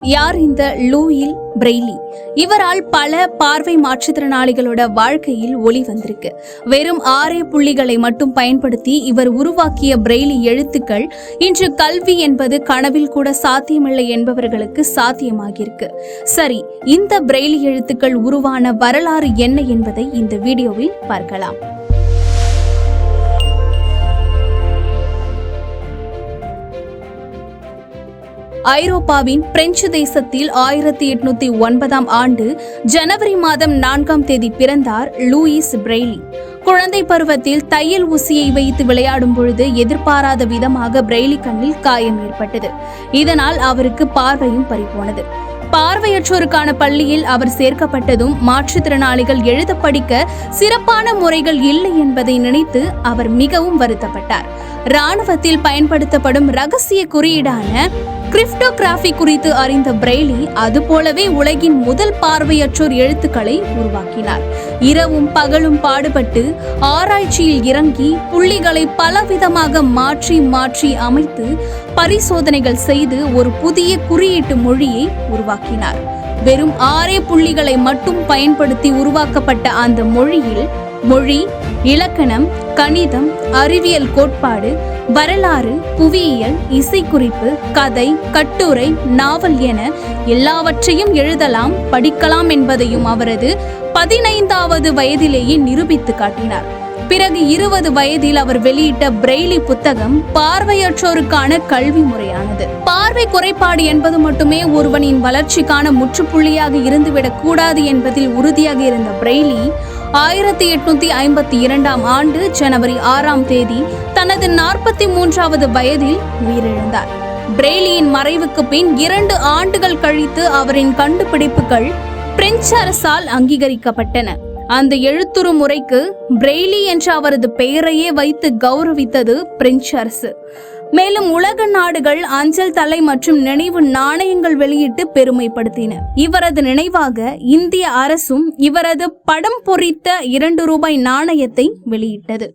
யார் இந்த லூயில் பிரெய்லி? இவரால் பல பார்வை மாற்றுத்திறனாளிகளோட வாழ்க்கையில் ஒளி வந்திருக்கு. வெறும் 6 புள்ளிகளை மட்டும் பயன்படுத்தி இவர் உருவாக்கிய பிரெய்லி எழுத்துக்கள் இன்று கல்வி என்பது கனவில் கூட சாத்தியமில்லை என்பவர்களுக்கு சாத்தியமாகியிருக்கு. சரி, இந்த பிரெய்லி எழுத்துக்கள் உருவான வரலாறு என்ன என்பதை இந்த வீடியோவில் பார்க்கலாம். ஐரோப்பாவின் பிரெஞ்சு தேசத்தில் 1809 ஆண்டு ஜனவரி மாதம் 4ஆம் தேதி பிறந்தார் லூயிஸ் பிரெய்லி. குழந்தை பருவத்தில் தையல் ஊசியை வைத்து விளையாடும் பொழுது எதிர்பாராத விதமாக பிரெய்லி கண்ணில் காயம் ஏற்பட்டது. இதனால் அவருக்கு பார்வையும் பறிபோனது. பார்வையற்றோருக்கான பள்ளியில் அவர் சேர்க்கப்பட்டதும் மாற்றுத்திறனாளிகள் எழுத படிக்க சிறப்பான முறைகள் இல்லை என்பதை நினைத்து அவர் மிகவும் வருத்தப்பட்டார். இராணுவத்தில் பயன்படுத்தப்படும் ரகசிய குறியீடான கிரிப்டோகிராஃபி குறித்து அறிந்த பிரெய்லி அதுபோலவே உலகின் முதல் பார்வையற்றோர் எழுத்துக்களை உருவாக்கினார். இரவும் பகலும் பாடுபட்டு ஆராய்ச்சியில் இறங்கி புள்ளிகளை பலவிதமாக மாற்றி அமைத்து பரிசோதனைகள் செய்து ஒரு புதிய குறியீட்டு மொழியை உருவாக்கினார். வெறும் 6 புள்ளிகளை மட்டும் பயன்படுத்தி உருவாக்கப்பட்ட அந்த மொழியில் மொழி, இலக்கணம், கணிதம், அறிவியல் கோட்பாடு, வரலாறு, புவியியல், இசைக்குறிப்பு, கதை, கட்டுரை, நாவல் என எல்லாவற்றையும் எழுதலாம், படிக்கலாம் என்பதையும் அவரது 15வது வயதிலேயே நிரூபித்து காட்டினார். பிறகு 20 வயதில் அவர் வெளியிட்ட பிரெய்லி புத்தகம் பார்வையற்றோருக்கான கல்வி முறையானது. பார்வை குறைபாடு என்பது மட்டுமே ஒருவனின் வளர்ச்சிக்கான முற்றுப்புள்ளியாக இருந்துவிடக் கூடாது என்பதில் உறுதியாக இருந்த பிரெய்லி 1852 ஆண்டு ஜனவரி 6ஆம் தேதி தனது 43வது வயதில் உயிரிழந்தார். பிரெய்லியின் மறைவுக்கு பின் 2 ஆண்டுகள் கழித்து அவரின் கண்டுபிடிப்புகள் பிரெஞ்சு அரசால் அங்கீகரிக்கப்பட்டன. அந்த எழுத்துரு முறைக்கு பிரெய்லி என்ற அவரது பெயரையே வைத்து கௌரவித்தது பிரெஞ்சு அரசு. மேலும் உலக நாடுகள் அஞ்சல் தலை மற்றும் நினைவு நாணயங்கள் வெளியிட்டு பெருமைப்படுத்தின. இவரது நினைவாக இந்திய அரசும் இவரது படம் பொறித்த 2 ரூபாய் நாணயத்தை வெளியிட்டது.